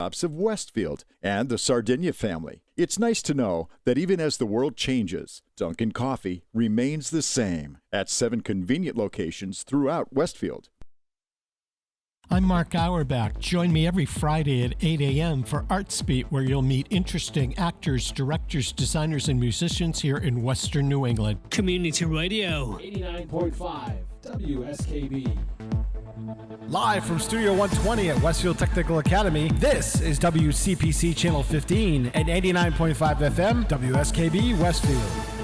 Of Westfield and the Sardinia family. It's nice to know that even as the world changes, Dunkin' Coffee remains the same at 7 convenient locations throughout Westfield. I'm Mark Auerbach. Join me every Friday at 8 a.m. for Arts Beat, where you'll meet interesting actors, directors, designers, and musicians here in Western New England. Community Radio. 89.5 WSKB. Live from Studio 120 at Westfield Technical Academy, this is WCPC Channel 15 at 89.5 FM, WSKB Westfield.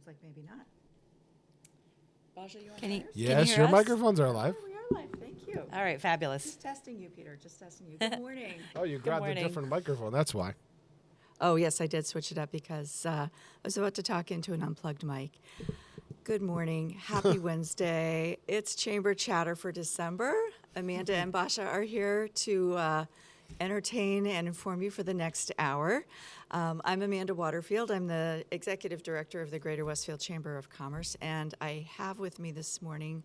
like maybe not. Basia, you Can you, Yes, your microphones are live. Oh, we are live. Thank you. All right, fabulous. Just testing you, Peter. Just testing you. Good morning. Oh, you grabbed a different microphone. That's why. Oh, yes, I did switch it up because I was about to talk into an unplugged mic. Good morning. Happy Wednesday. It's Chamber Chatter for December. Amanda and Basia are here to entertain and inform you for the next hour. I'm Amanda Waterfield. I'm the Executive Director of the Greater Westfield Chamber of Commerce, and I have with me this morning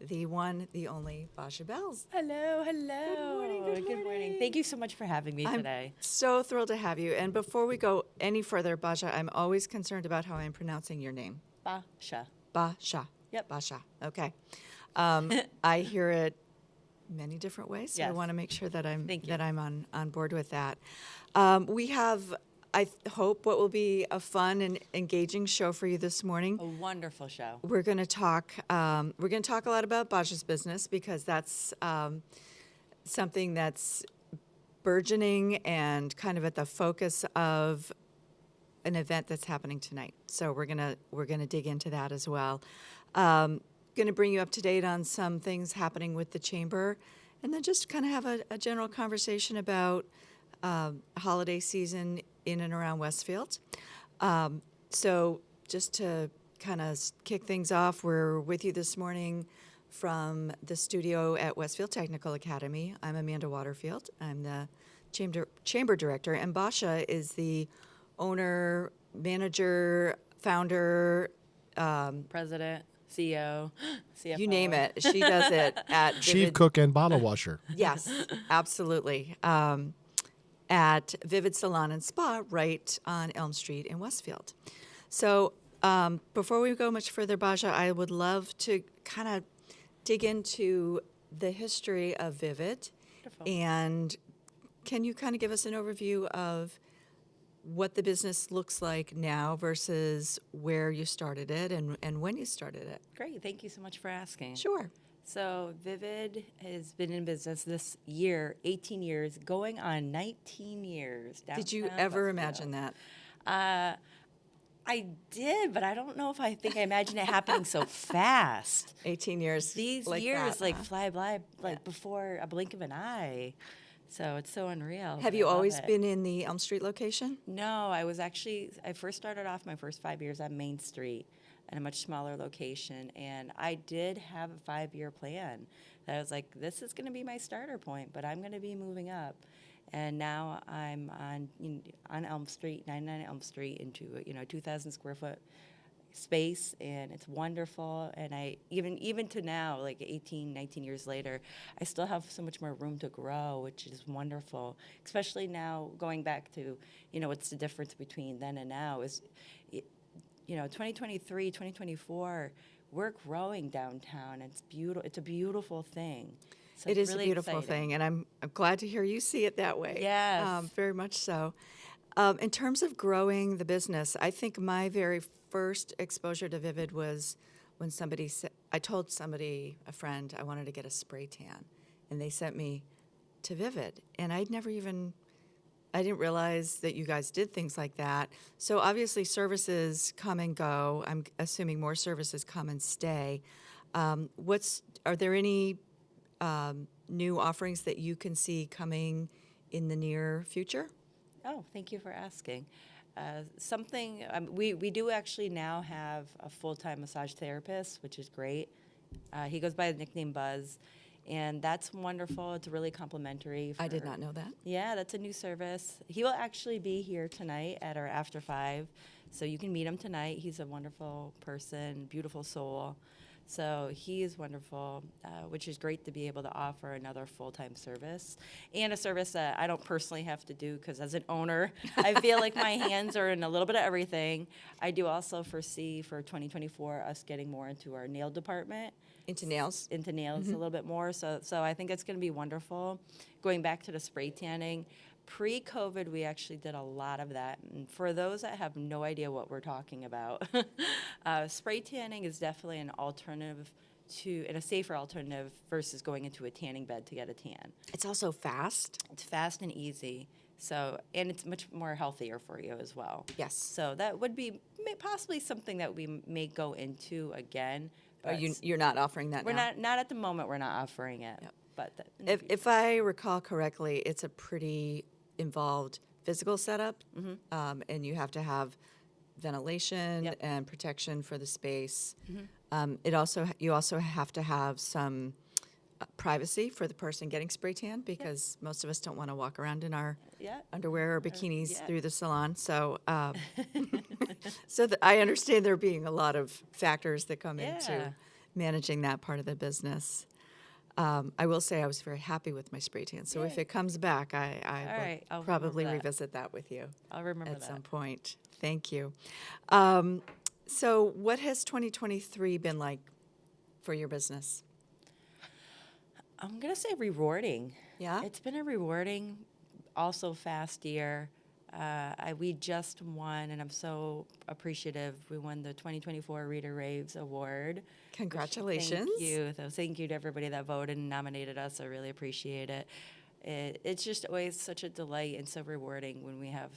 the one, the only Basia Bells. Hello, hello. Good morning. Thank you so much for having me I'm today. so thrilled to have you. And before we go any further, Basia, I'm always concerned about how I'm pronouncing your name. Basia. Basia. Yep. Basia. Okay. I hear it many different ways, so I Yes. want to make sure that I'm Thank you. on board with that. We have, I hope, what will be a fun and engaging show for you this morning. A wonderful show. We're going to talk. We're going to talk a lot about Basia's business because that's something that's burgeoning and kind of at the focus of an event that's happening tonight. So we're gonna dig into that as well. Going to bring you up to date on some things happening with the chamber, and then just kind of have a general conversation about holiday season in and around Westfield. So just to kind of kick things off, we're with you this morning from the studio at Westfield Technical Academy. I'm Amanda Waterfield. I'm the chamber director, and Basia is the owner, manager, founder, President, CEO, CFO. you name it. She does it at Chief Vivid. cook and bottle washer. Yes, absolutely. At Vivid Salon and Spa right on Elm Street in Westfield. So before we go much further, Basia, I would love to kind of dig into the history of Vivid. Wonderful. And can you kind of give us an overview of what the business looks like now versus where you started it and when you started it? Great. Thank you so much for asking. Sure. So Vivid has been in business this year, 18 years, going on 19 years. Did you downtown ever Westfield. imagine that? I did, but I don't know if I imagined it happening so fast. 18 years. These like years that, huh? fly by before a blink of an eye. So it's so unreal. Have but you I love always it. been in the Elm Street location? No, I first started off my first 5 years on Main Street at a much smaller location. And I did have a 5-year plan that I was like, this is going to be my starter point, but I'm going to be moving up. And now I'm on Elm Street, 99 Elm Street, into a 2,000 square foot space, and it's wonderful. And I even to now, like 18, 19 years later, I still have so much more room to grow, which is wonderful. Especially now, going back to what's the difference between then and now is, 2023, 2024, we're growing downtown. It's beautiful. It's a beautiful thing. So It it's is really a beautiful exciting. thing, and I'm glad to hear you see it that way. Yes. Very much so. In terms of growing the business, I think my very first exposure to Vivid was when I told somebody, a friend, I wanted to get a spray tan, and they sent me to Vivid, and I didn't realize that you guys did things like that. So obviously services come and go. I'm assuming more services come and stay. Are there any new offerings that you can see coming in the near future? Oh, thank you for asking. We do actually now have a full-time massage therapist, which is great. He goes by the nickname Buzz, and that's wonderful. It's really complimentary. I did not know that. Yeah, that's a new service. He will actually be here tonight at our After 5, so you can meet him tonight. He's a wonderful person, beautiful soul. So he is wonderful, which is great to be able to offer another full-time service and a service that I don't personally have to do because as an owner, I feel like my hands are in a little bit of everything. I do also foresee for 2024 us getting more into our nail department. Into nails? Into nails a little bit more. So I think it's going to be wonderful. Going back to the spray tanning, pre-COVID, we actually did a lot of that. And for those that have no idea what we're talking about, spray tanning is definitely an alternative and a safer alternative versus going into a tanning bed to get a tan. It's also fast. It's fast and easy. So, and it's much more healthier for you as well. Yes. So that would be possibly something that we may go into again. Are but you're not offering that we're now? not at the moment. We're not offering it. Yep. But in the If I recall correctly, it's a pretty involved physical setup, and you have to have ventilation Yep. and protection for the space. You also have to have some privacy for the person getting spray tan, because most of us don't want to walk around in our Yeah. underwear or bikinis yeah. through the salon. So, I understand there being a lot of factors that come Yeah. into managing that part of the business. I will say I was very happy with my spray tan. So if Yay. it comes back, All I right, I'll will remember probably that. revisit that with you I'll remember at that. some point. Thank you. So what has 2023 been like for your business? I'm going to say rewarding. Yeah? It's been a rewarding, also fast year. We just won, and I'm so appreciative. We won the 2024 Reader Raves Award. which- Congratulations. Thank you. So thank you to everybody that voted and nominated us. I really appreciate it. It's just always such a delight and so rewarding when we have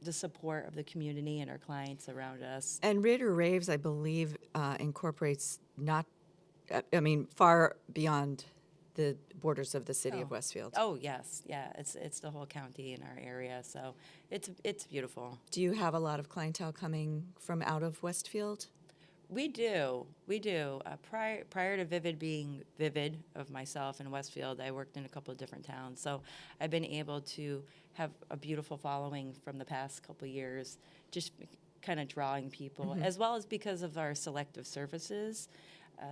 the support of the community and our clients around us. And Reader Raves, I believe, incorporates far beyond the borders of the city of Westfield. Oh yes, yeah. It's the whole county in our area, so it's beautiful. Do you have a lot of clientele coming from out of Westfield? We do. Prior to Vivid being Vivid of myself in Westfield, I worked in a couple of different towns. So I've been able to have a beautiful following from the past couple of years, just kind of drawing people, as well as because of our selective services.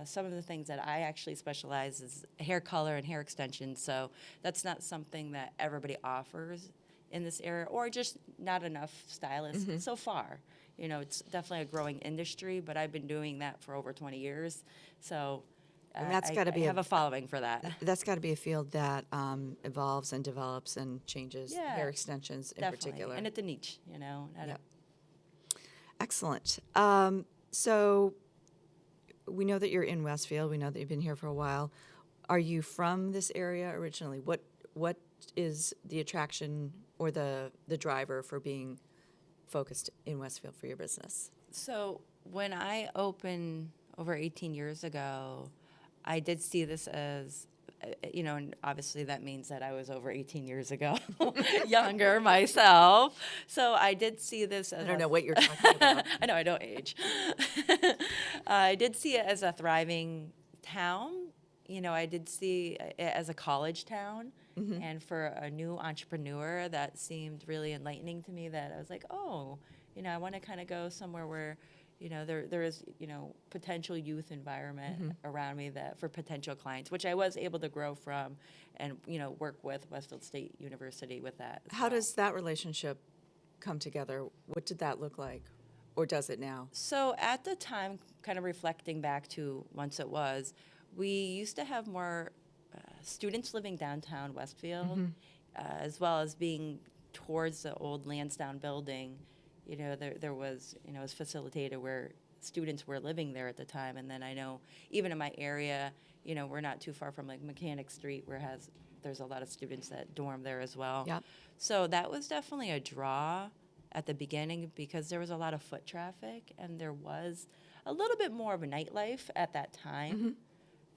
Some of the things that I actually specialize is hair color and hair extensions. So that's not something that everybody offers in this area, or just not enough stylists so far. You know, it's definitely a growing industry, but I've been doing that for over 20 years. So And that's I gotta be have a following for that. That's got to be a field that evolves and develops and changes, Yeah, hair extensions in Definitely. particular. And it's a niche, you know. Yep. Excellent. So we know that you're in Westfield. We know that you've been here for a while. Are you from this area originally? What is the attraction or the driver for being focused in Westfield for your business? So when I opened over 18 years ago, I did see this as, and obviously that means that I was over 18 years ago, younger myself. So I did see this as I don't know what you're talking about. I know, I don't age. I did see it as a thriving town. You know, I did see it as a college town. And for a new entrepreneur, that seemed really enlightening to me, that I was like, oh, I want to kind of go somewhere where, there is, potential youth environment around me that for potential clients, which I was able to grow from and, work with Westfield State University with that. How does that relationship come together? What did that look like? Or does it now? So at the time, kind of reflecting back to once it was, we used to have more students living downtown Westfield, as well as being towards the old Lansdowne building. There was, it was facilitated where students were living there at the time. And then I know even in my area, we're not too far from like Mechanic Street, where there's a lot of students that dorm there as well. Yep. So that was definitely a draw at the beginning, because there was a lot of foot traffic and there was a little bit more of a nightlife at that time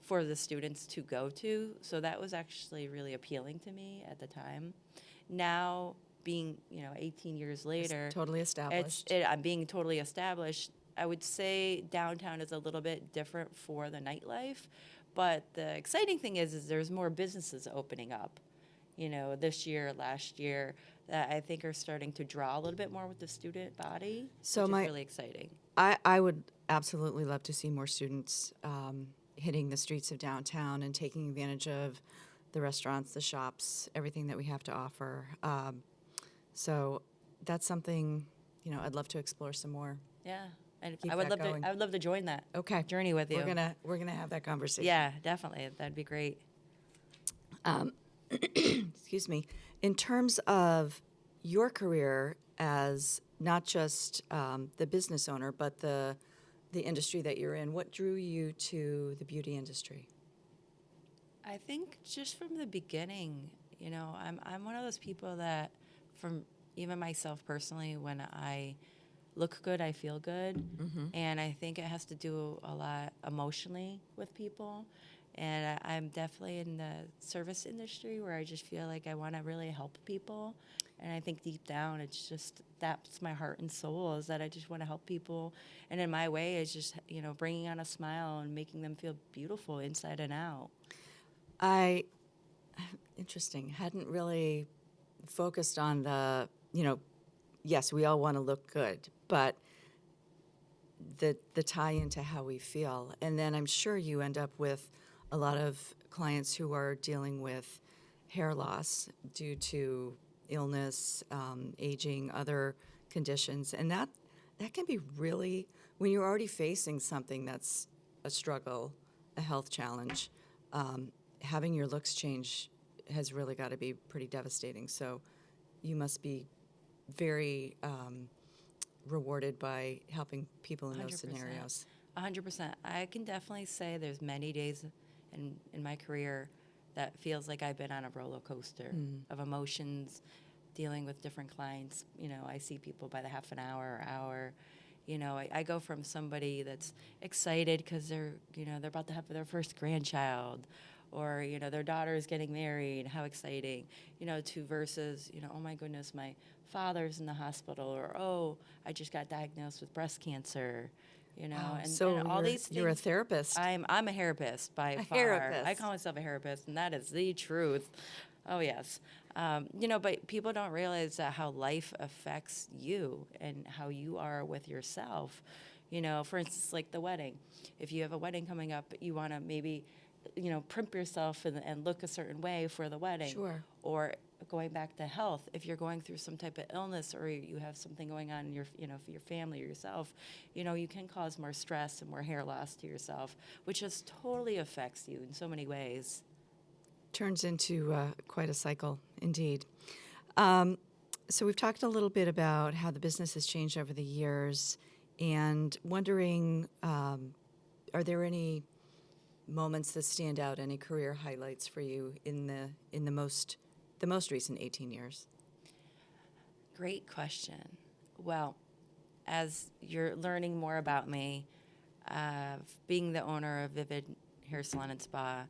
for the students to go to. So that was actually really appealing to me at the time. Now, being 18 years later, Totally established. I'm being totally established. I would say downtown is a little bit different for the nightlife, but the exciting thing is there's more businesses opening up. This year, last year, that I think are starting to draw a little bit more with the student body, So which my- is really exciting. I would absolutely love to see more students hitting the streets of downtown and taking advantage of the restaurants, the shops, everything that we have to offer. So that's something, I'd love to explore some more. Yeah, and Keep I would that love going. to. I would love to join that Okay. journey with you. We're gonna have that conversation. Yeah, definitely. That'd be great. Excuse me. In terms of your career as not just the business owner, but the industry that you're in, what drew you to the beauty industry? I think just from the beginning, I'm one of those people that, from even myself personally, when I look good, I feel good, and I think it has to do a lot emotionally with people. And I'm definitely in the service industry where I just feel like I want to really help people. And I think deep down, it's just, that's my heart and soul, is that I just want to help people. And in my way, is just, bringing on a smile and making them feel beautiful inside and out. Interesting. Hadn't really focused on the, yes, we all want to look good, but the tie into how we feel. And then I'm sure you end up with a lot of clients who are dealing with hair loss due to illness, aging, other conditions. And that can be really, when you're already facing something that's a struggle, a health challenge, having your looks change has really got to be pretty devastating. So you must be very rewarded by helping people in those 100%. scenarios. 100%. I can definitely say there's many days in my career that feels like I've been on a roller coaster of emotions, dealing with different clients. I see people by the half an hour or hour. I go from somebody that's excited because they're about to have their first grandchild, or their daughter is getting married, how exciting, to versus oh my goodness, my father's in the hospital, or oh, I just got diagnosed with breast cancer, and all these things. You're a therapist. I'm a therapist by far. therapist. I call myself a therapist, and that is the truth. Oh yes, but people don't realize that how life affects you and how you are with yourself. For instance, like the wedding. If you have a wedding coming up, you want to maybe primp yourself and look a certain way for the wedding. Sure. Or going back to health, if you're going through some type of illness, or you have something going on in your, for your family or yourself, you can cause more stress and more hair loss to yourself, which just totally affects you in so many ways. Turns into quite a cycle, indeed. So we've talked a little bit about how the business has changed over the years, and wondering, are there any moments that stand out, any career highlights for you in the most recent 18 years? Great question. Well, as you're learning more about me, being the owner of Vivid Hair Salon and Spa,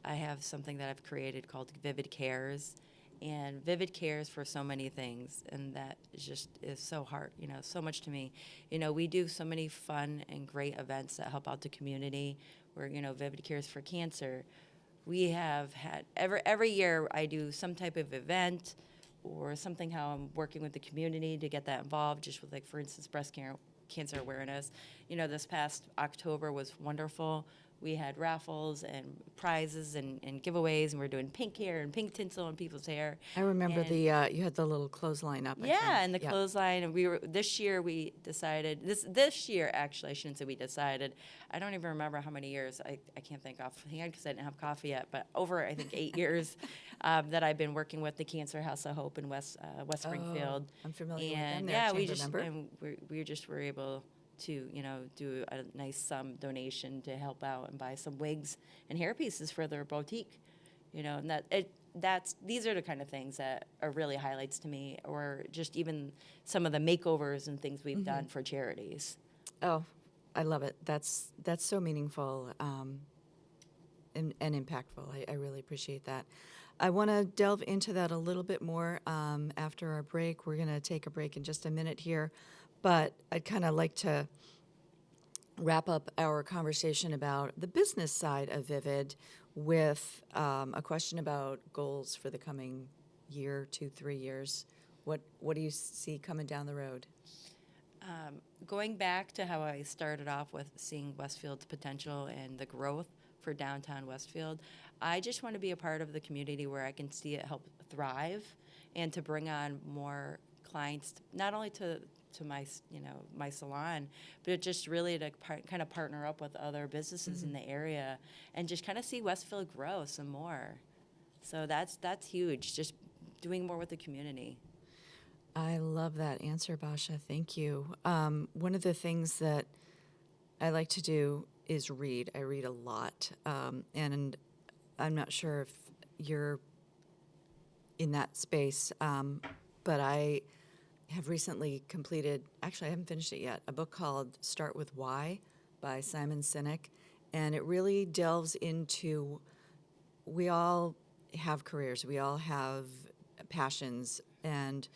I have something that I've created called Vivid Cares. And Vivid cares for so many things, and that is so hard, so much to me. We do so many fun and great events that help out the community, where, Vivid cares for cancer. We have had, every year I do some type of event or something, how I'm working with the community to get that involved, just with, like, for instance, breast cancer awareness. This past October was wonderful. We had raffles and prizes and giveaways, and we're doing pink hair and pink tinsel on people's hair. I remember you had the little clothesline up. And the clothesline. And this year we decided, this year actually, I shouldn't say we decided, I don't even remember how many years, I can't think offhand because I didn't have coffee yet, but over, I think, 8 years that I've been working with the Cancer House of Hope in West Springfield. I'm familiar with And them. They're a we chamber just, member. and we just were able to, do a nice donation to help out and buy some wigs and hair pieces for their boutique, and these are the kind of things that are really highlights to me, or just even some of the makeovers and things we've done for charities. Oh, I love it. That's so meaningful and impactful. I really appreciate that. I want to delve into that a little bit more after our break. We're going to take a break in just a minute here. But I'd kind of like to wrap up our conversation about the business side of Vivid with a question about goals for the coming year, 2, 3 years. What do you see coming down the road? Going back to how I started off with seeing Westfield's potential and the growth for downtown Westfield, I just want to be a part of the community where I can see it help thrive, and to bring on more clients, not only to my, my salon, but just really to kind of partner up with other businesses in the area and just kind of see Westfield grow some more. So that's huge, just doing more with the community. I love that answer, Basia. Thank you. One of the things that I like to do is read. I read a lot, and I'm not sure if you're in that space, but I have recently completed, actually I haven't finished it yet, a book called Start With Why by Simon Sinek, and it really delves into, we all have careers, we all have passions, And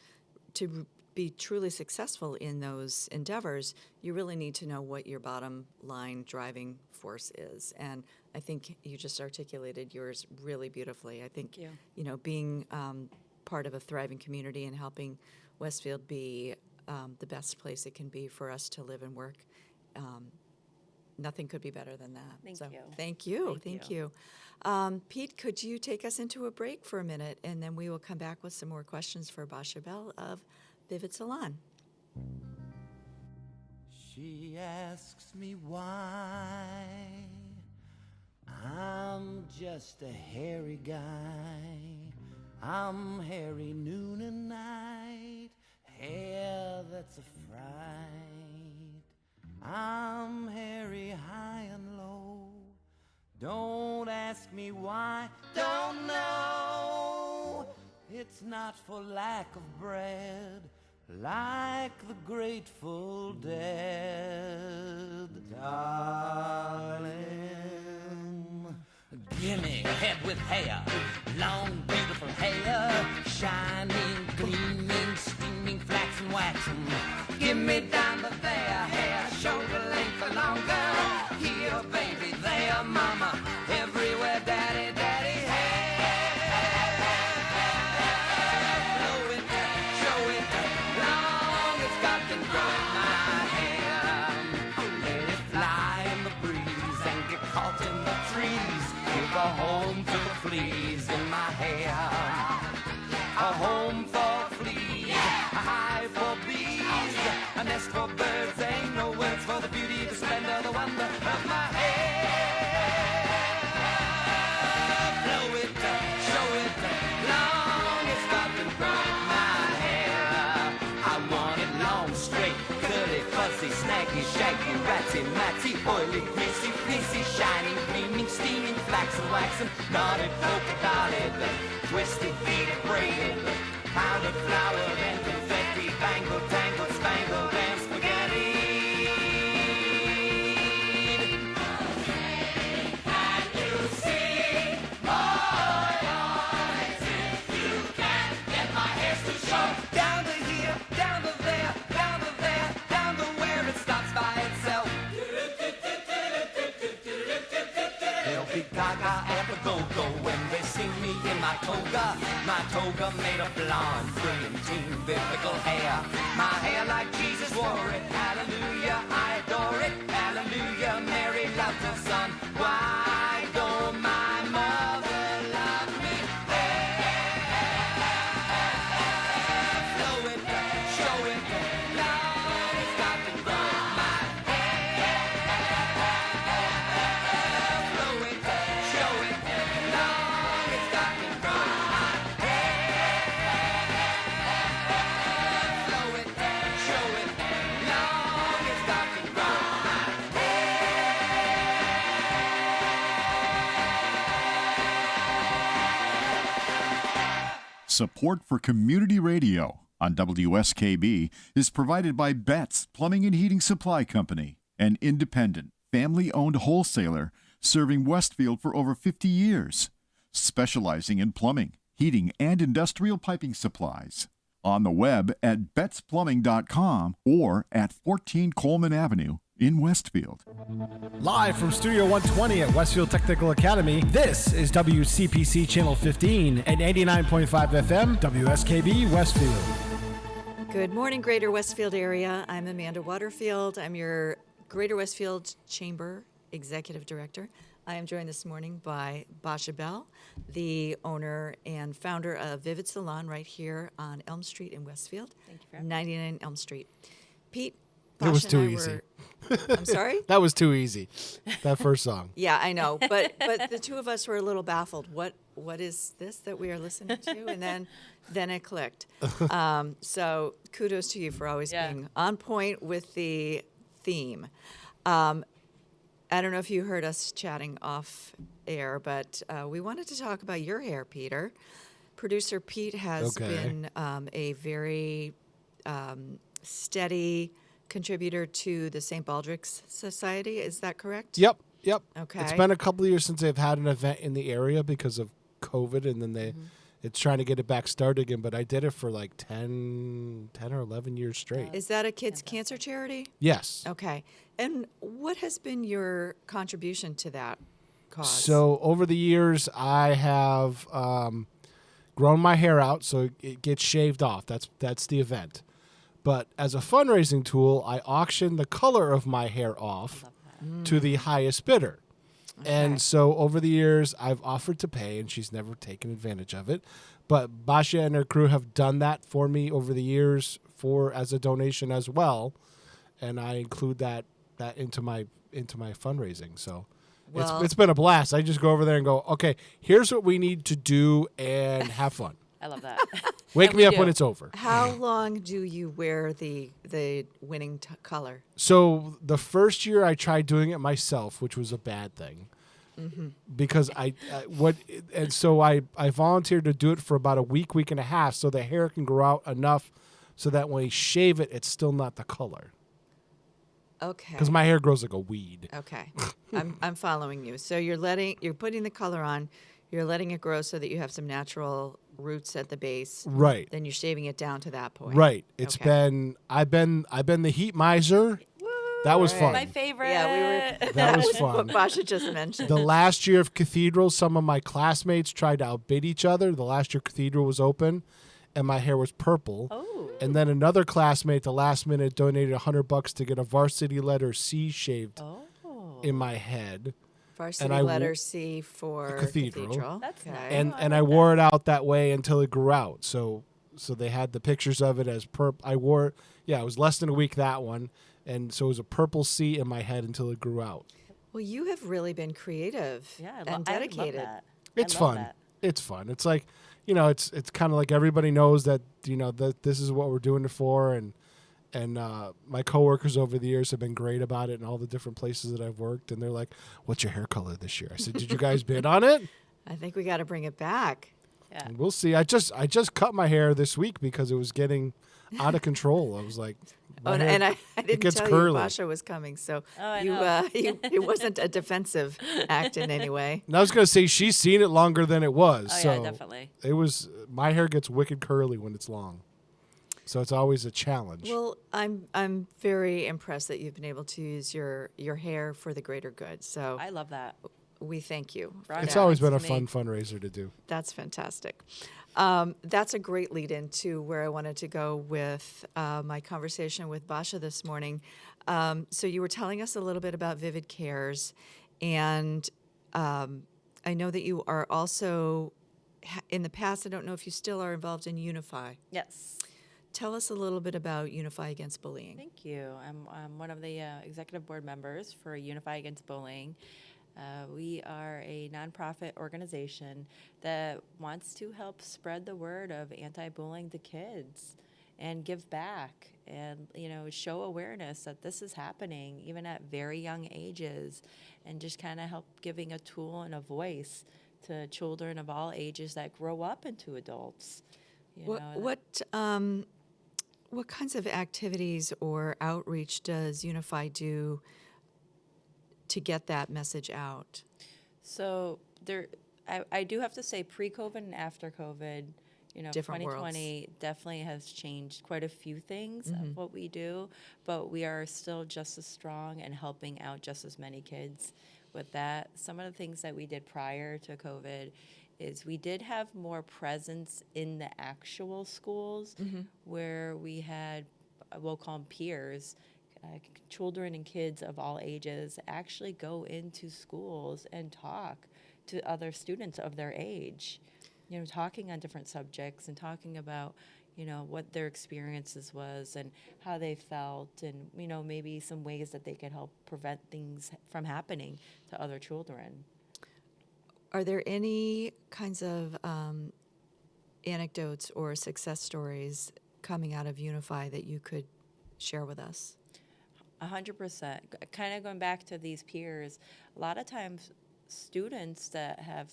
to be truly successful in those endeavors, you really need to know what your bottom line driving force is. And I think you just articulated yours really beautifully. I think, you. Being part of a thriving community and helping Westfield be the best place it can be for us to live and work, nothing could be better than that. Thank you. Thank you. Thank Thank you. Pete, could you take us into a break for a minute, and then we will come back with some more questions for Basia Bell of Vivid Salon. She asks me why I'm just a hairy guy. I'm hairy noon and night, hair that's a fright. I'm hairy high and low. Don't ask me why, don't know. It's not for lack of bread, like the Grateful Dead. Darling, gimme head with hair, long beautiful hair, shining, gleaming, steaming, flaxen, waxen. Gimme down to there, hair, shoulder length or longer. Here, baby, there, mama, everywhere, daddy, daddy, blow it, show it, long as God can grow in my hair. Let it fly in the breeze and get caught in the trees. Give a home to the fleas in my hair. A home for fleas, a hive for bees, a nest for birds. Ain't no words for the beauty, the splendor, the wonder of my hair. Blow it, show it, long as God can grow in my hair. I want it long, straight, curly, fuzzy, snaggy, shaggy, ratty, matty, oily, greasy, fleecy, shining, gleaming, steaming, flaxen, waxen, knotted, polka dotted, twisted, beaded, braided, powdered, flowered, and confetti, bangled, tangled, spangled, and spaghetti. Can you see? Boy, boys, if you can get my hair's too short. Down to here, down to there, down to there, down to where it stops by itself. They'll be gaga at the go-go when they see me in my toga made of blonde, brilliantine, biblical hair. My hair like Jesus wore it, hallelujah, I adore it, hallelujah, Mary loved her son. Why don't my mother love me? Flow it, show it, long as God can grow my hair. Flow it, show it, long as God can grow my hair. Flow it, show it, long as God can grow my Support for community radio on WSKB is provided by Betts Plumbing and Heating Supply Company, an independent, family-owned wholesaler serving Westfield for over 50 years, specializing in plumbing, heating, and industrial piping supplies. On the web at bettsplumbing.com or at 14 Coleman Avenue in Westfield. Live from Studio 120 at Westfield Technical Academy, this is WCPC Channel 15 and 89.5 FM, WSKB Westfield. Good morning, Greater Westfield area. I'm Amanda Waterfield. I'm your Greater Westfield Chamber Executive Director. I am joined this morning by Basia Bell, the owner and founder of Vivid Salon right here on Elm Street in Westfield. Thank you for having me. 99 Elm Street. Pete, It was Basia too and I easy. I'm sorry? That was too easy, that first song. Yeah, I know, but the two of us were a little baffled. What is this that we are listening to? And then it clicked. So kudos to you for always being on point with the theme. I don't know if you heard us chatting off air, but we wanted to talk about your hair, Peter. Producer Pete has been a very steady contributor to the St. Baldrick's Society. Is that correct? Yep. Okay. It's been a couple of years since they've had an event in the area because of COVID, and then it's trying to get it back started again. But I did it for like 10 or 11 years straight. Is that a kids' cancer charity? Yes. Okay. And what has been your contribution to that cause? So over the years, I have grown my hair out so it gets shaved off. That's the event. But as a fundraising tool, I auction the color of my hair off to the highest bidder. And so over the years, I've offered to pay, and she's never taken advantage of it. But Basia and her crew have done that for me over the years as a donation as well, and I include that into my fundraising. So it's been a blast. I just go over there and go, okay, here's what we need to do, and have fun. I love that. Wake me up when it's over. How long do you wear the winning color? So the first year I tried doing it myself, which was a bad thing, because I volunteered to do it for about a week and a half, so the hair can grow out enough, so that when we shave it, it's still not the color. Okay. Because my hair grows like a weed. Okay, I'm following you. So you're putting the color on, you're letting it grow so that you have some natural roots at the base. Right. Then you're shaving it down to that point. Right. It's Okay. I've been the heat miser. That was fun. My favorite. Yeah, That was what fun. Basia just mentioned. The last year of Cathedral, some of my classmates tried to outbid each other. The last year Cathedral was open, and my hair was purple. Oh. And then another classmate, the last minute, donated $100 to get a varsity letter C shaved in my head. Varsity and I letter C for Cathedral. That's Okay. nice. And I wore it out that way until it grew out. So they had the pictures of it as purple. I wore, it was less than a week, that one. And so it was a purple C in my head until it grew out. Well, you have really been creative Yeah, and dedicated. I love that. It's I love fun. that. It's fun. It's like, it's kind of like everybody knows that, that this is what we're doing it for. And my coworkers over the years have been great about it in all the different places that I've worked. And they're like, what's your hair color this year? I said, did you guys bid on it? I think we got to bring it back. Yeah. And we'll see. I just cut my hair this week because it was getting out of control. I was like, Oh, my hair- and I didn't gets tell curly. you Basia was coming, so I you, know. it wasn't a defensive act in any way. And I was going to say she's seen it longer than it was. Oh, so yeah, definitely. It was, my hair gets wicked curly when it's long. So it's always a challenge. Well, I'm very impressed that you've been able to use your hair for the greater good. So I love that. we thank you. for Right It's that. always been a Next to me. fun fundraiser to do. That's fantastic. That's a great lead into where I wanted to go with my conversation with Basia this morning. So you were telling us a little bit about Vivid Cares, and I know that you are also, in the past, I don't know if you still are involved in Unify. Yes. Tell us a little bit about Unify Against Bullying. Thank you. I'm one of the executive board members for Unify Against Bullying. We are a nonprofit organization that wants to help spread the word of anti-bullying to kids and give back and, show awareness that this is happening even at very young ages, and just kind of help giving a tool and a voice to children of all ages that grow up into adults. What kinds of activities or outreach does Unify do to get that message out? So I do have to say, pre-COVID and after COVID, Different 2020 definitely has changed quite a few things of what we do, but we are still just as strong and helping out just as many kids with that. Some of the things that we did prior to COVID is we did have more presence in the actual schools where we had, we'll call them peers, children and kids of all ages actually go into schools and talk to other students of their age, talking on different subjects and talking about, what their experiences was and how they felt, and, maybe some ways that they could help prevent things from happening to other children. Are there any kinds of anecdotes or success stories coming out of Unify that you could share with us? 100%. Kind of going back to these peers, a lot of times students that have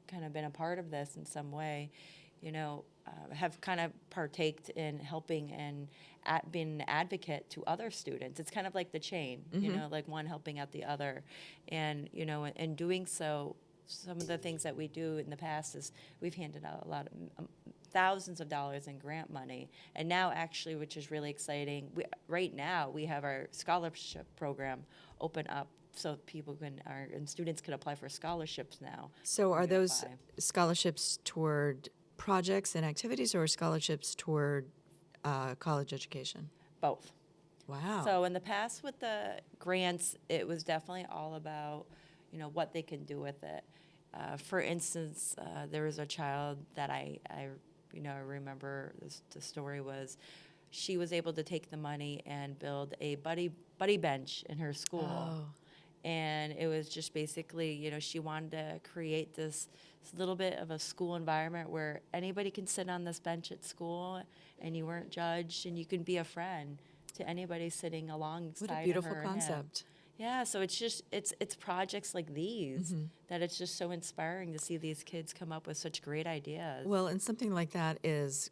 kind of been a part of this in some way, have kind of partaked in helping and being an advocate to other students. It's kind of like the chain, like one helping out the other. And, in doing so, some of the things that we do in the past is we've handed out a lot of thousands of dollars in grant money, and now actually, which is really exciting, right now we have our scholarship program open up so people and students can apply for scholarships now. So are those Unify. scholarships toward projects and activities, or scholarships toward college education? Both. Wow. So in the past with the grants, it was definitely all about, what they can do with it. For instance, there was a child that I remember the story was she was able to take the money and build a buddy bench in her school. Oh. And it was just basically, she wanted to create this little bit of a school environment where anybody can sit on this bench at school and you weren't judged and you can be a friend to anybody sitting alongside What a of beautiful her or him. concept. Yeah, so it's just it's projects like these that it's just so inspiring to see these kids come up with such great ideas. Well, and something like that it's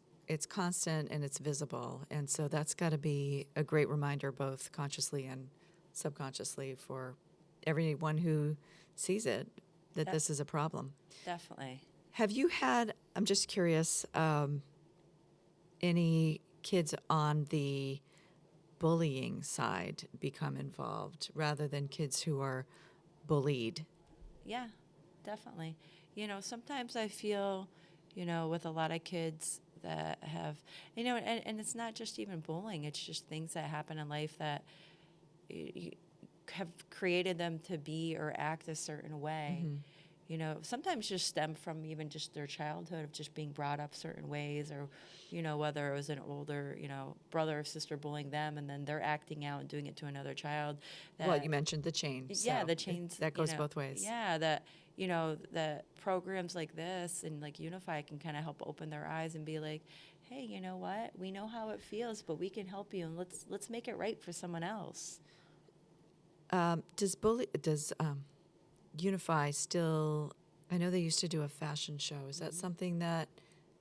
constant and it's visible. And so that's got to be a great reminder, both consciously and subconsciously, for everyone who sees it, that this is a problem. Definitely. Have you had, I'm just curious, any kids on the bullying side become involved rather than kids who are bullied? Yeah, definitely. Sometimes I feel, with a lot of kids that have, and it's not just even bullying, it's just things that happen in life that have created them to be or act a certain way. Sometimes just stem from even just their childhood of just being brought up certain ways, or, whether it was an older, brother or sister bullying them and then they're acting out and doing it to another child. Well, you mentioned the chain. Yeah, so the chains. that goes both ways. Yeah, that, that programs like this and like Unify can kind of help open their eyes and be like, hey, you know what? We know how it feels, but we can help you, and let's make it right for someone else. Does Unify still, I know they used to do a fashion show. Is that something that,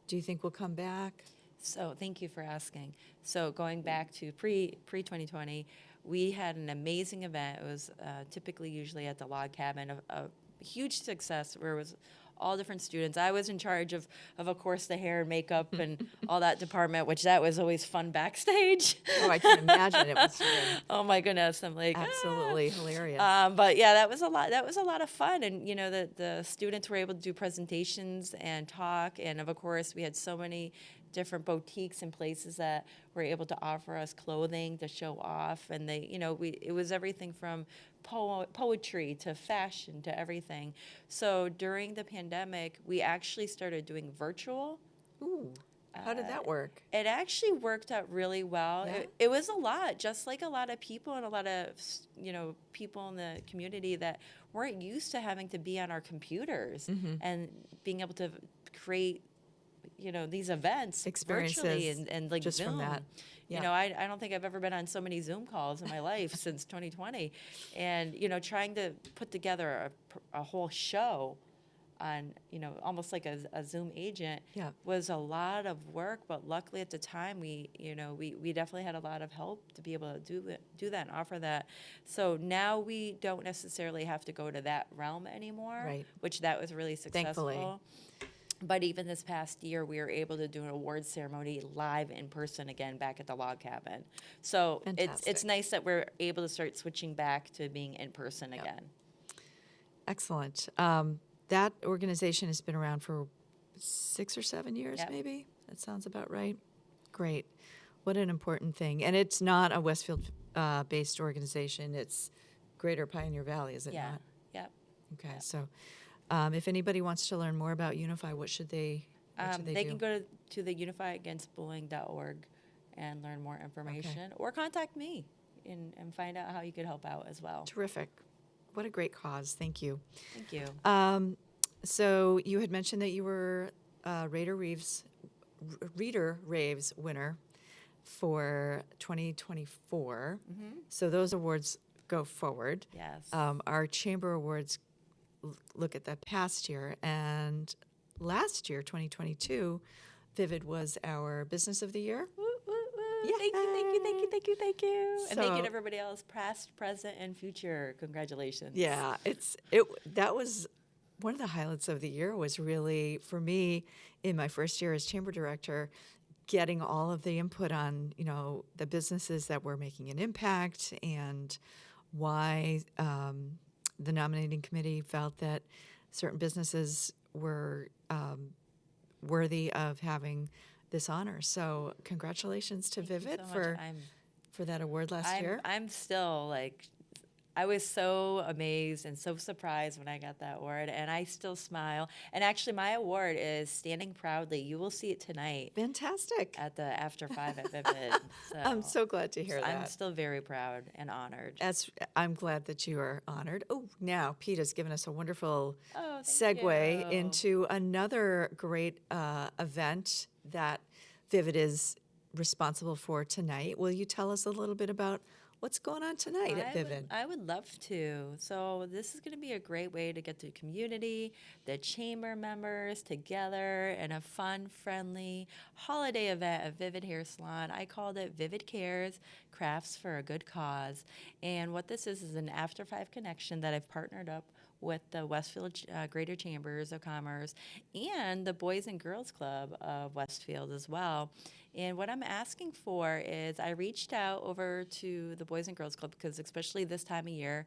do you think will come back? So thank you for asking. So going back to pre-2020, we had an amazing event. It was typically usually at the log cabin, a huge success where it was all different students. I was in charge of course, the hair and makeup and all that department, which that was always fun backstage. Oh, I can imagine it was really Oh my goodness, I'm like absolutely hilarious. But yeah, that was a lot of fun, and the students were able to do presentations and talk, and of course we had so many different boutiques and places that were able to offer us clothing to show off, and it was everything from poetry to fashion to everything. So during the pandemic, we actually started doing virtual. Ooh, how did that work? It actually worked out really well. Yeah? It was a lot, just like a lot of people and a lot of people in the community that weren't used to having to be on our computers and being able to create these events Experiences virtually and like just Zoom. from that. Yeah. I don't think I've ever been on so many Zoom calls in my life since 2020, and trying to put together a whole show on almost like a Zoom agent was a lot of work. But luckily at the time we definitely had a lot of help to be able to do that and offer that. So now we don't necessarily have to go to that realm anymore, Right. which that was really successful. Thankfully. But even this past year, we were able to do an awards ceremony live in person again back at the log cabin. So it's Fantastic. nice that we're able to start switching back to being in person again. Excellent. That organization has been around for 6 or 7 years, Yep. maybe? That sounds about right. Great. What an important thing. And it's not a Westfield-based organization. It's Greater Pioneer Valley, is it Yeah. not? Yep. Okay, so if anybody wants to learn more about Unify, what should they They do? can go to the unifyagainstbullying.org and learn more information, or contact me and find out how you could help out as well. Terrific. What a great cause. Thank you. Thank you. So you had mentioned that you were Reader Raves winner for 2024. So those awards go forward. Yes. Our chamber awards look at the past year, and last year, 2022, Vivid was our Business of the Year. Woo, woo, woo. Thank you. And thank you So- to everybody else, past, present, and future. Congratulations. Yeah, that was one of the highlights of the year was really, for me, in my first year as chamber director, getting all of the input on, the businesses that were making an impact and why the nominating committee felt that certain businesses were worthy of having this honor. So congratulations to Thank you Vivid so much. for that award last year. I'm still like, I was so amazed and so surprised when I got that award, and I still smile. And actually, my award is Standing Proudly. You will see it tonight Fantastic. at the After 5 at Vivid. I'm so glad to hear I'm that. still very proud and honored. I'm glad that you are honored. Oh, now Pete has given us a wonderful Oh, thank segue you. into another great event that Vivid is responsible for tonight. Will you tell us a little bit about what's going on tonight at Vivid? I would love to. So this is going to be a great way to get the community, the chamber members together in a fun, friendly holiday event at Vivid Hair Salon. I called it Vivid Cares, Crafts for a Good Cause. And what this is an After 5 connection that I've partnered up with the Westfield Greater Chambers of Commerce and the Boys and Girls Club of Westfield as well. And what I'm asking for is I reached out over to the Boys and Girls Club because especially this time of year,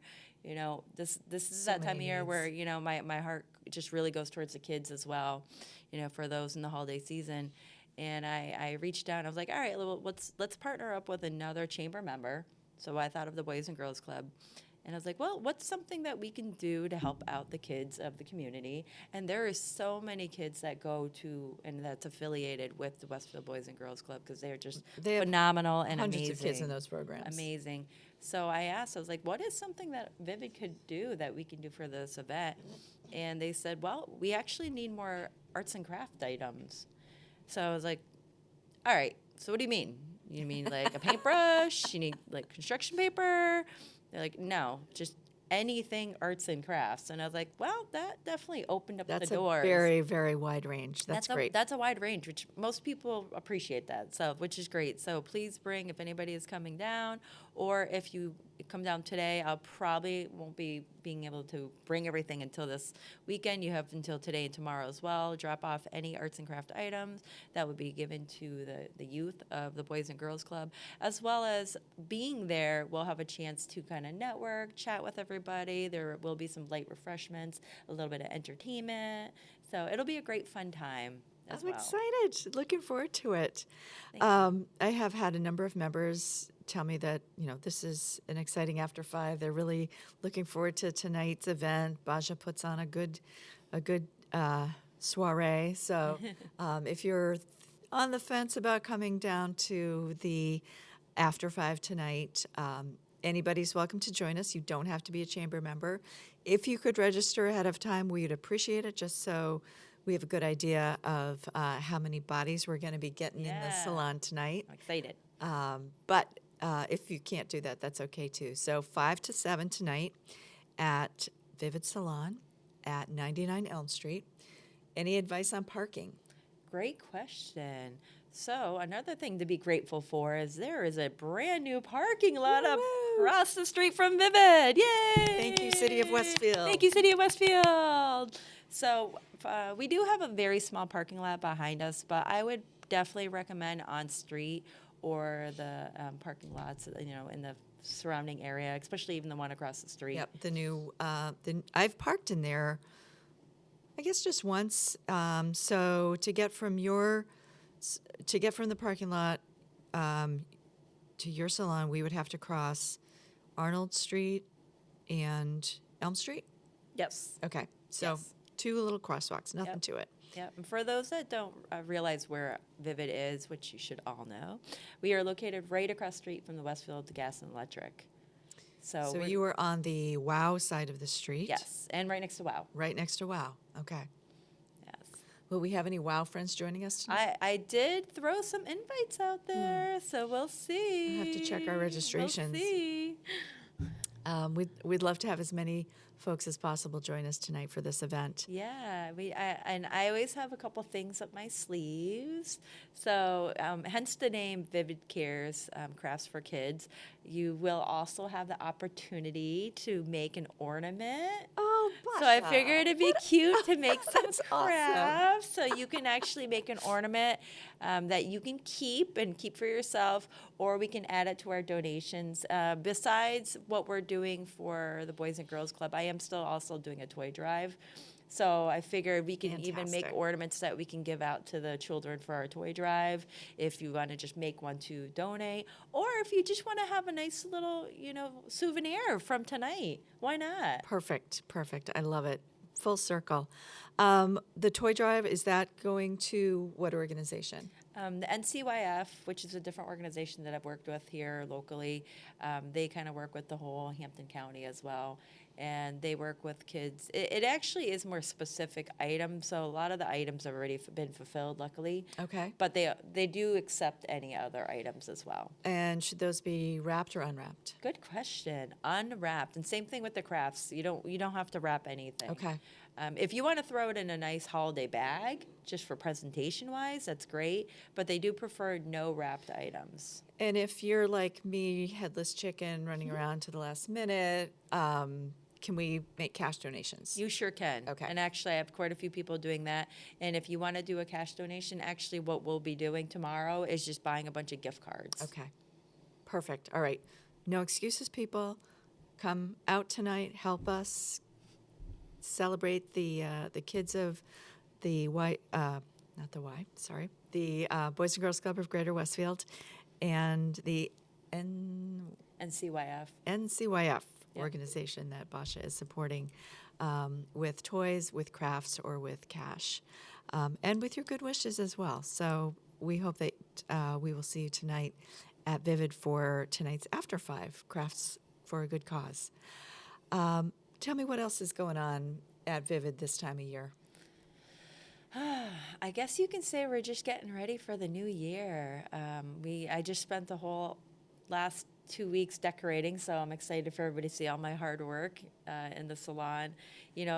this is So that time of many year where, needs. my heart just really goes towards the kids as well, for those in the holiday season. And I reached out and I was like, all right, well, let's partner up with another chamber member. So I thought of the Boys and Girls Club. And I was like, well, what's something that we can do to help out the kids of the community? And there are so many kids that go to and that's affiliated with the Westfield Boys and Girls Club because they're just They have phenomenal and hundreds amazing. of kids in those programs. Amazing. So I was like, what is something that Vivid could do that we can do for this event? And they said, well, we actually need more arts and craft items. So I was like, all right, so what do you mean? You mean like a paintbrush? You need like construction paper? They're like, no, just anything arts and crafts. And I was like, well, that definitely opened up That's the a doors. very, very wide range. That's great. That's a wide range, which most people appreciate that, so which is great. So please bring, if anybody is coming down, or if you come down today, I'll probably won't be being able to bring everything until this weekend. You have until today and tomorrow as well. Drop off any arts and craft items that would be given to the youth of the Boys and Girls Club, as well as being there, we'll have a chance to kind of network, chat with everybody. There will be some light refreshments, a little bit of entertainment. So it'll be a great fun time as I'm well. excited. Looking forward to it. Thank I have had a number of members tell me that, this is an exciting After 5. They're really looking forward to tonight's event. Basia puts on a good soiree. So if you're on the fence about coming down to the After 5 tonight, anybody's welcome to join us. You don't have to be a chamber member. If you could register ahead of time, we'd appreciate it, just so we have a good idea of how many bodies we're going to be getting in the Yeah. salon tonight. I'm excited. But if you can't do that, that's okay too. So 5 to 7 tonight at Vivid Salon at 99 Elm Street. Any advice on parking? Great question. So another thing to be grateful for is there is a brand new parking lot Woo-woo. across the street from Vivid. Yay! Thank you, City of Westfield. Thank you, City of Westfield. So we do have a very small parking lot behind us, but I would definitely recommend on street or the parking lots, in the surrounding area, especially even the one across the street. Yep, the new. I've parked in there, I guess just once. So to get from the parking lot to your salon, we would have to cross Arnold Street and Elm Street. Yes. Okay, so Yes. 2 little crosswalks, nothing Yep. to it. Yeah, and for those that don't realize where Vivid is, which you should all know, we are located right across the street from the Westfield Gas and Electric. So So we're- you were on the WOW side of the street? yes, and right next to WOW. Right next to WOW. Okay. Yes. Will we have any WOW friends joining us tonight? I did throw some invites out there, so we'll see. We'll have to check our registrations. We'll see. We'd love to have as many folks as possible join us tonight for this event. Yeah, and I always have a couple things up my sleeves. So hence the name Vivid Cares, Crafts for Kids. You will also have the opportunity to make an ornament. Oh, So I Basha, figured it'd be cute to make some That's awesome. crafts. So you can actually make an ornament that you can keep for yourself, or we can add it to our donations. Besides what we're doing for the Boys and Girls Club, I am still also doing a toy drive. So I figured we can even make Fantastic. ornaments that we can give out to the children for our toy drive if you want to just make one to donate, or if you just want to have a nice little, souvenir from tonight. Why not? Perfect. I love it. Full circle. The toy drive, is that going to what organization? The NCYF, which is a different organization that I've worked with here locally, they kind of work with the whole Hampton County as well. And they work with kids. It actually is more specific items, so a lot of the items have already been fulfilled, luckily. Okay. But they do accept any other items as well. And should those be wrapped or unwrapped? Good question. Unwrapped, and same thing with the crafts. You don't have to wrap anything. Okay. If you want to throw it in a nice holiday bag, just for presentation wise, that's great. But they do prefer no wrapped items. And if you're like me, headless chicken, running around to the last minute, can we make cash donations? You sure can. Okay. And actually, I have quite a few people doing that. And if you want to do a cash donation, actually, what we'll be doing tomorrow is just buying a bunch of gift cards. Okay. Perfect. All right. No excuses, people. Come out tonight. Help us celebrate the kids of the the Boys and Girls Club of Greater Westfield and the NCYF. NCYF Yeah. organization that Basia is supporting with toys, with crafts, or with cash, and with your good wishes as well. So we hope that we will see you tonight at Vivid for tonight's After 5 Crafts for a Good Cause. Tell me what else is going on at Vivid this time of year. I guess you can say we're just getting ready for the new year. I just spent the whole last 2 weeks decorating, so I'm excited for everybody to see all my hard work in the salon.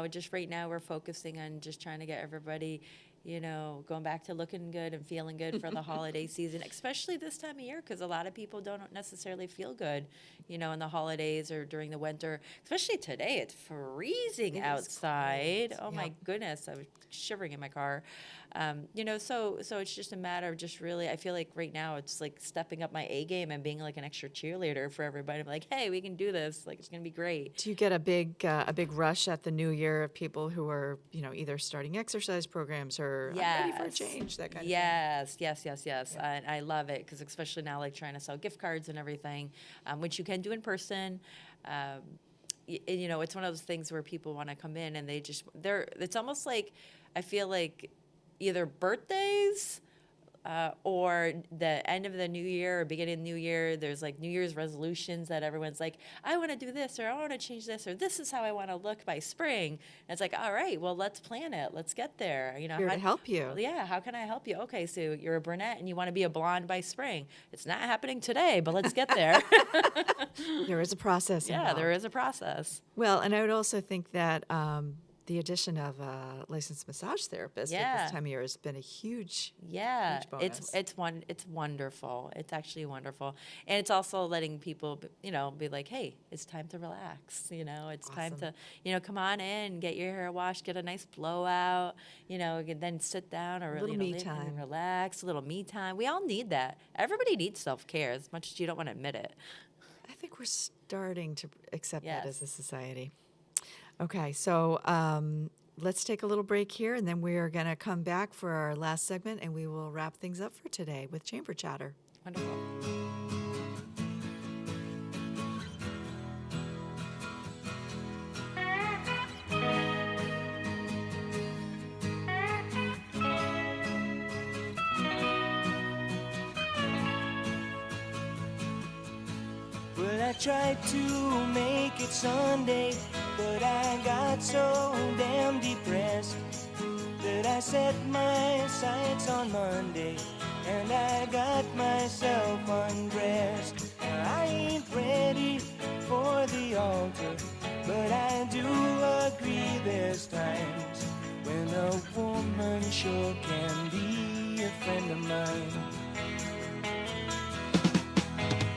Just right now we're focusing on just trying to get everybody, going back to looking good and feeling good for the holiday season, especially this time of year, because a lot of people don't necessarily feel good, in the holidays or during the winter. Especially today, it's freezing outside. Oh my goodness, I was shivering in my car. So it's just a matter of just really, I feel like right now it's like stepping up my A game and being like an extra cheerleader for everybody. I'm like, hey, we can do this. Like, it's gonna be great. Do you get a big rush at the new year of people who are, either starting exercise programs or I'm ready for a change, that kind of thing? Yes. And I love it because especially now, like trying to sell gift cards and everything, which you can do in person. It's one of those things where people want to come in and it's almost like, I feel like either birthdays or the end of the new year or beginning of the new year, there's like New Year's resolutions that everyone's like, I want to do this, or I want to change this, or this is how I want to look by spring. And it's like, all right, well, let's plan it. Let's get there. Here to help you. Yeah, how can I help you? Okay, so you're a brunette and you want to be a blonde by spring. It's not happening today, but let's get there. There is a process Yeah, involved. there is a process. Well, and I would also think that the addition of a licensed massage therapist at this time of year has been a huge, huge bonus. It's wonderful. It's actually wonderful, and it's also letting people, be like, hey, it's time to relax. It's time to, come on in, get your hair washed, get a nice blowout. Then sit down or little me and time. relax. A little me time. We all need that. Everybody needs self-care, as much as you don't want to admit it. I think we're starting to accept that as Yes. a society. Okay, so let's take a little break here, and then we are going to come back for our last segment, and we will wrap things up for today with Chamber Chatter. Wonderful. Well, I tried to make it Sunday, but I got so damn depressed that I set my sights on Monday and I got myself undressed. I ain't ready for the altar, but I do agree there's times when a woman sure can be a friend of mine.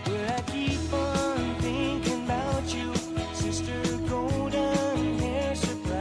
Well, I keep on thinking about you, Sister Golden Hair Surprise.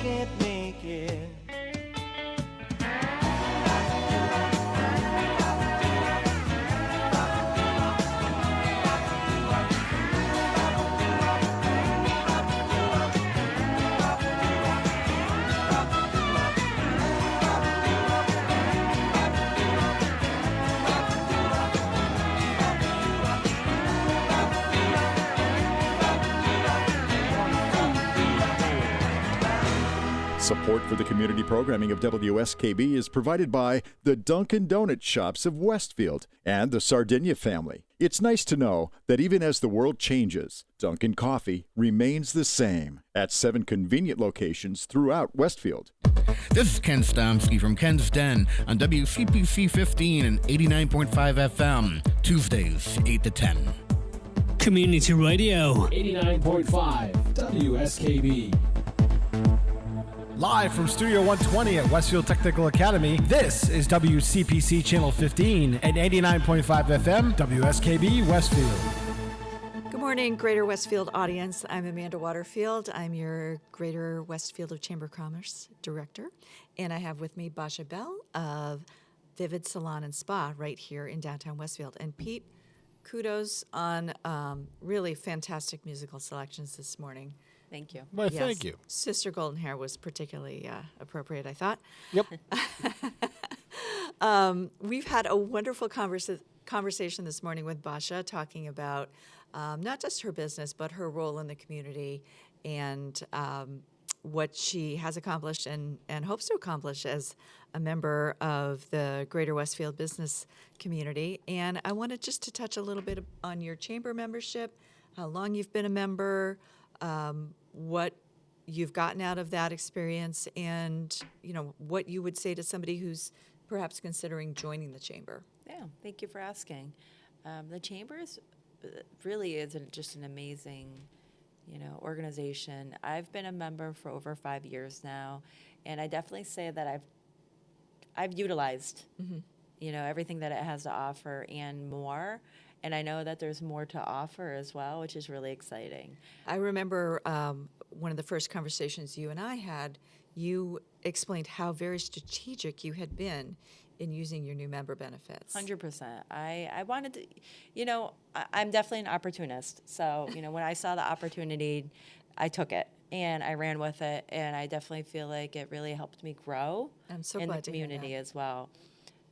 can't make it. Support for the community programming of WSKB is provided by the Dunkin' Donut Shops of Westfield and the Sardinia family. It's nice to know that even as the world changes, Dunkin' Coffee remains the same at 7 convenient locations throughout Westfield. This is Ken Stomsky from Ken's Den on WCPC 15 and 89.5 FM, Tuesdays, 8 to 10. Community Radio 89.5 WSKB. Live from Studio 120 at Westfield Technical Academy, this is WCPC Channel 15 and 89.5 FM, WSKB Westfield. Good morning, Greater Westfield audience. I'm Amanda Waterfield. I'm your Greater Westfield of Chamber of Commerce Director. And I have with me Basia Bell of Vivid Salon and Spa right here in downtown Westfield. And Pete, kudos on really fantastic musical selections this morning. Thank you. Well, Yes. thank you. Sister Golden Hair was particularly appropriate, I thought. Yep. We've had a wonderful conversation this morning with Basia talking about not just her business, but her role in the community and what she has accomplished and hopes to accomplish as a member of the Greater Westfield business community. And I wanted just to touch a little bit on your chamber membership, how long you've been a member, what you've gotten out of that experience, and what you would say to somebody who's perhaps considering joining the chamber. Yeah, thank you for asking. The chamber really is just an amazing, organization. I've been a member for over 5 years now, and I definitely say that I've utilized, everything that it has to offer and more. And I know that there's more to offer as well, which is really exciting. I remember one of the first conversations you and I had, you explained how very strategic you had been in using your new member benefits. 100%. I wanted to, I'm definitely an opportunist. So, when I saw the opportunity, I took it and I ran with it. And I definitely feel like it really helped me grow I'm so in the glad to hear community that. as well.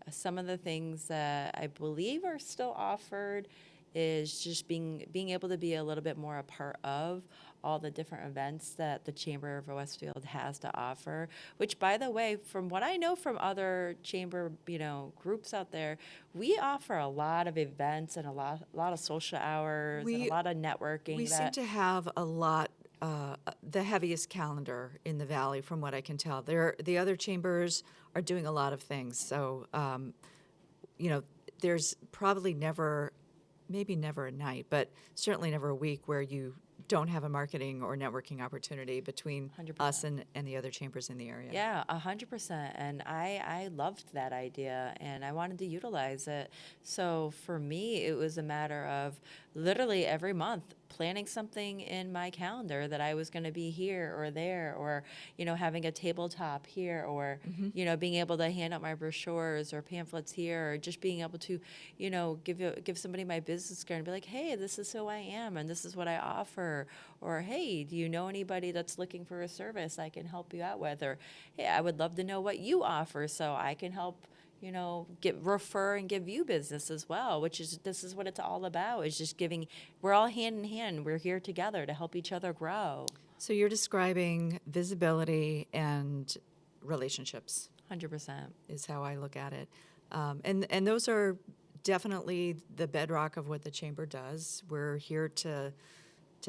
Some of the things that I believe are still offered is just being able to be a little bit more a part of all the different events that the Chamber of Westfield has to offer, which, by the way, from what I know from other chamber, groups out there, we offer a lot of events and a lot of social hours and a lot of networking. We seem to have a lot, the heaviest calendar in the Valley, from what I can tell. The other chambers are doing a lot of things. So, there's probably maybe never a night, but certainly never a week where you don't have a marketing or networking opportunity between 100%. us and the other chambers in the area. Yeah, 100%. And I loved that idea and I wanted to utilize it. So for me, it was a matter of literally every month planning something in my calendar that I was going to be here or there, or, having a tabletop here, or, being able to hand out my brochures or pamphlets here, or just being able to, give somebody my business card and be like, hey, this is who I am and this is what I offer. Or, hey, do you know anybody that's looking for a service I can help you out with? Or, hey, I would love to know what you offer so I can help, refer and give you business as well, this is what it's all about, is just giving. We're all hand in hand. We're here together to help each other grow. So you're describing visibility and relationships. 100%. Is how I look at it. And those are definitely the bedrock of what the chamber does. We're here to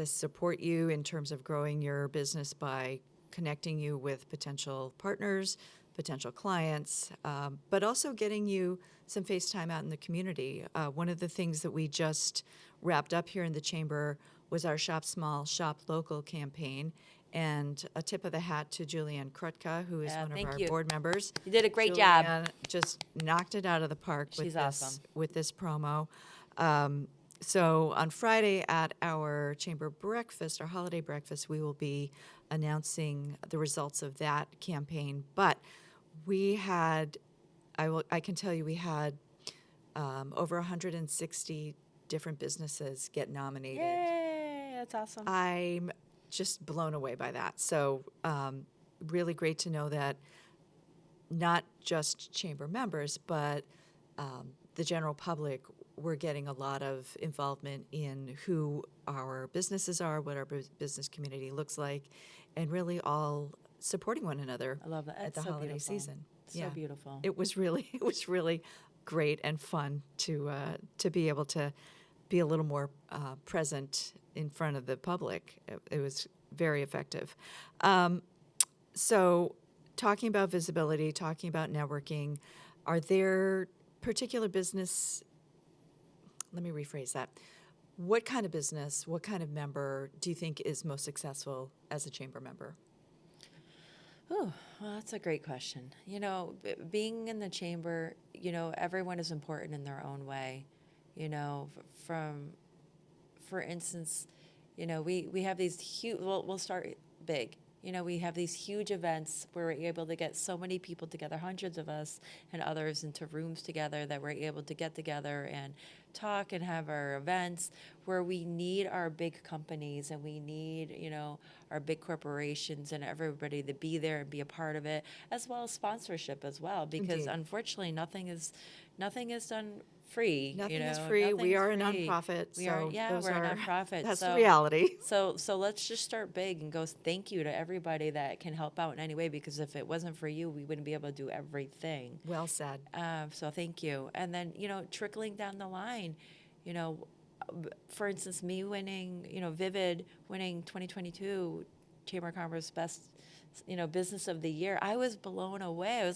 support you in terms of growing your business by connecting you with potential partners, potential clients, but also getting you some face time out in the community. One of the things that we just wrapped up here in the chamber was our Shop Small, Shop Local campaign. And a tip of the hat to Julianne Krutka, who is one of our board members. You did a great job. Julianne just knocked it out of the park She's awesome. with this promo. So on Friday at our our chamber breakfast, our holiday breakfast, we will be announcing the results of that campaign. But we had, I can tell you, we had over 160 different businesses get nominated. Yay, that's awesome. I'm just blown away by that. So really great to know that not just chamber members, but the general public, we're getting a lot of involvement in who our businesses are, what our business community looks like, and really all supporting one another. I love that. At It's the so holiday beautiful. season. So beautiful. It was really great and fun to be able to be a little more present in front of the public. It was very effective. So, talking about visibility, talking about networking, are there particular business? Let me rephrase that. What kind of business, what kind of member do you think is most successful as a chamber member? Oh, well, that's a great question. You know, being in the chamber, you know, everyone is important in their own way. You know, for instance, you know, we have these huge, we'll start big. You know, we have these huge events where we're able to get so many people together, hundreds of us and others, into rooms together, that we're able to get together and talk and have our events, where we need our big companies and we need, you know, our big corporations and everybody to be there and be a part of it, as well as sponsorship as well, because Indeed. Unfortunately nothing is done free. Nothing you know? is free. We Nothing's are a free. nonprofit, We are, so yeah, those we're are- a nonprofit. that's the so, reality. So let's just start big and go thank you to everybody that can help out in any way, because if it wasn't for you, we wouldn't be able to do everything. Well said. So thank you. And then, you know, trickling down the line, you know, for instance, me winning, you know, Vivid winning 2022 Chamber of Commerce Best, you know, Business of the Year, I was blown away.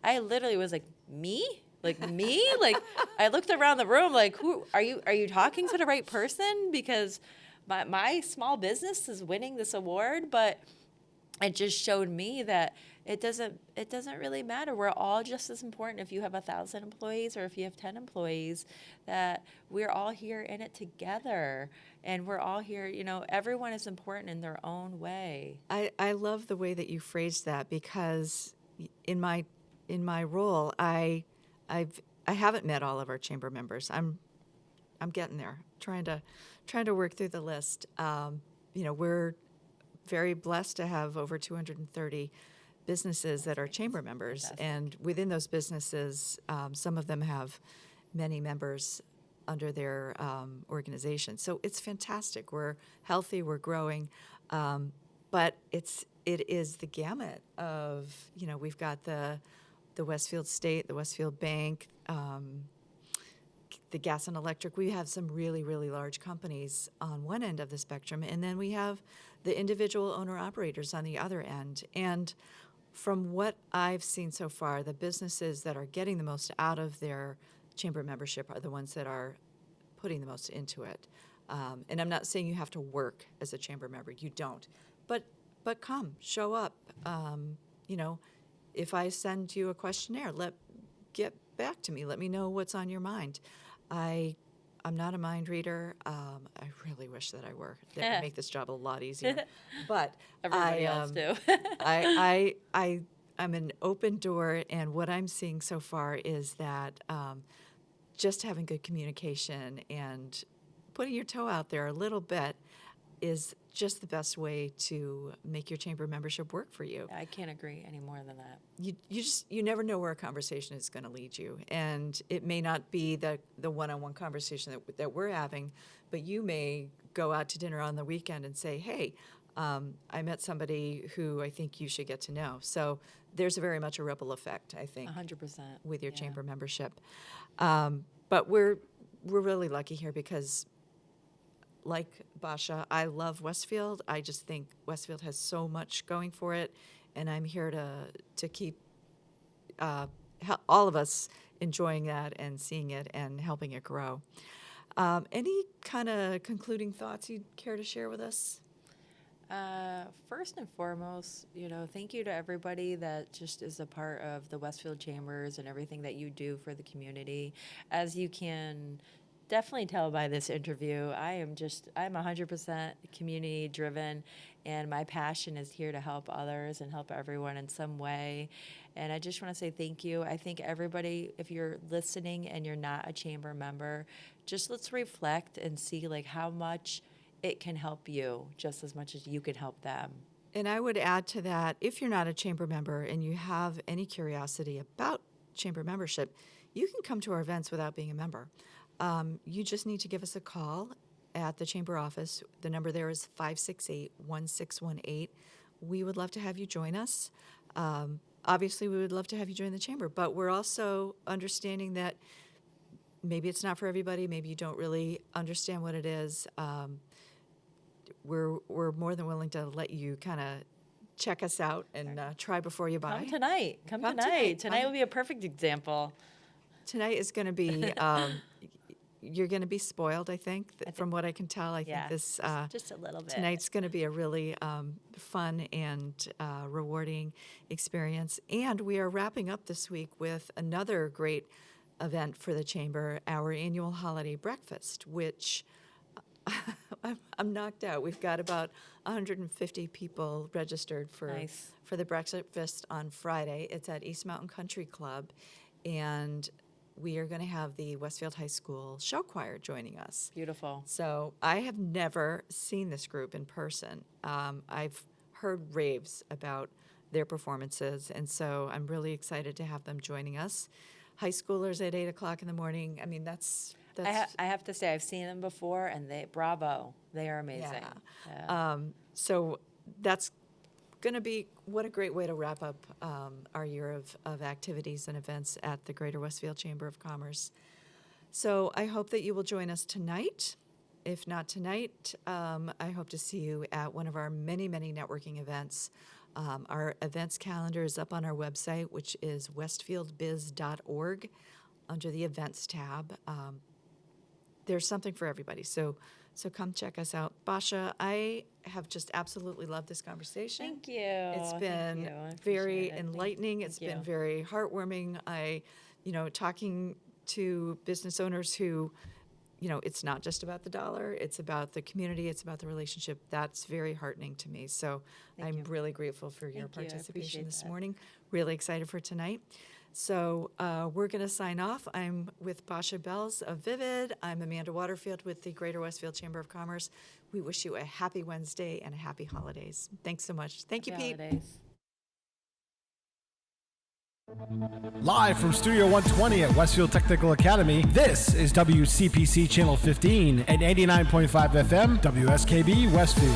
I literally was like, me? Like me? Like, I looked around the room like, who are you talking to the right person? Because my small business is winning this award, but it just showed me that it doesn't really matter. We're all just as important if you have 1,000 employees or if you have 10 employees, that we're all here in it together. And we're all here, you know, everyone is important in their own way. I love the way that you phrased that, because in my role, I haven't met all of our chamber members. I'm getting there, trying to work through the list. You know, we're very blessed to have over 230 businesses that are chamber members, Fantastic. and within those businesses, some of them have many members under their organization. So it's fantastic. We're healthy. We're growing, but it is the gamut of, you know, we've got the Westfield State, the Westfield Bank, the gas and electric. We have some really, really large companies on one end of the spectrum, and then we have the individual owner-operators on the other end. And from what I've seen so far, the businesses that are getting the most out of their chamber membership are the ones that are putting the most into it. And I'm not saying you have to work as a chamber member. You don't. But come, show up. You know, if I send you a questionnaire, get back to me. Let me know what's on your mind. I'm not a mind reader. I really wish that I were. That would make this job a lot easier. But Everybody else too. I'm an open door, and what I'm seeing so far is that just having good communication and putting your toe out there a little bit is just the best way to make your chamber membership work for you. I can't agree any more than that. You never know where a conversation is going to lead you, and it may not be the one-on-one conversation that we're having, but you may go out to dinner on the weekend and say, hey, I met somebody who I think you should get to know. So there's very much a ripple effect, I think, 100%. with your yeah. chamber membership. But we're really lucky here because, like Basia, I love Westfield. I just think Westfield has so much going for it, and I'm here to keep all of us enjoying that and seeing it and helping it grow. Any kind of concluding thoughts you'd care to share with us? First and foremost, you know, thank you to everybody that just is a part of the Westfield Chambers and everything that you do for the community. As you can definitely tell by this interview, I'm 100% community driven, and my passion is here to help others and help everyone in some way. And I just want to say thank you. I think everybody, if you're listening and you're not a chamber member, just let's reflect and see like how much it can help you just as much as you can help them. And I would add to that, if you're not a chamber member and you have any curiosity about chamber membership, you can come to our events without being a member. You just need to give us a call at the chamber office. The number there is 568-1618. We would love to have you join us. Obviously, we would love to have you join the chamber, but we're also understanding that maybe it's not for everybody. Maybe you don't really understand what it is. We're more than willing to let you kind of check us out and try before you buy. Come tonight. Come tonight. Tonight will be a perfect example. Tonight is going to be, you're going to be spoiled, I think. From what I can tell, I think this just a little bit. Tonight's going to be a really fun and rewarding experience. And we are wrapping up this week with another great event for the Chamber, our annual holiday breakfast, which I'm knocked out. We've got about 150 people registered for the breakfast on Friday. It's at East Mountain Country Club, and we are going to have the Westfield High School show choir joining us. Beautiful. So I have never seen this group in person. I've heard raves about their performances, and so I'm really excited to have them joining us. High schoolers at 8 o'clock in the morning. I mean, that's I have to say, I've seen them before, and bravo. They are amazing. Yeah. So that's going to be, what a great way to wrap up our year of activities and events at the Greater Westfield Chamber of Commerce. So I hope that you will join us tonight. If not tonight, I hope to see you at one of our many, many networking events. Our events calendar is up on our website, which is westfieldbiz.org, under the events tab. There's something for everybody. So come check us out. Basia, I have just absolutely loved this conversation. Thank you. It's been very enlightening. It's been very heartwarming. Talking to business owners who, it's not just about the dollar. It's about the community. It's about the relationship. That's very heartening to me. So I'm really grateful for your participation this morning. Really excited for tonight. So we're going to sign off. I'm with Basia Bells of Vivid. I'm Amanda Waterfield with the Greater Westfield Chamber of Commerce. We wish you a happy Wednesday and a happy holidays. Thanks so much. Thank you, Pete. Live from Studio 120 at Westfield Technical Academy, this is WCPC Channel 15 and 89.5 FM, WSKB Westfield.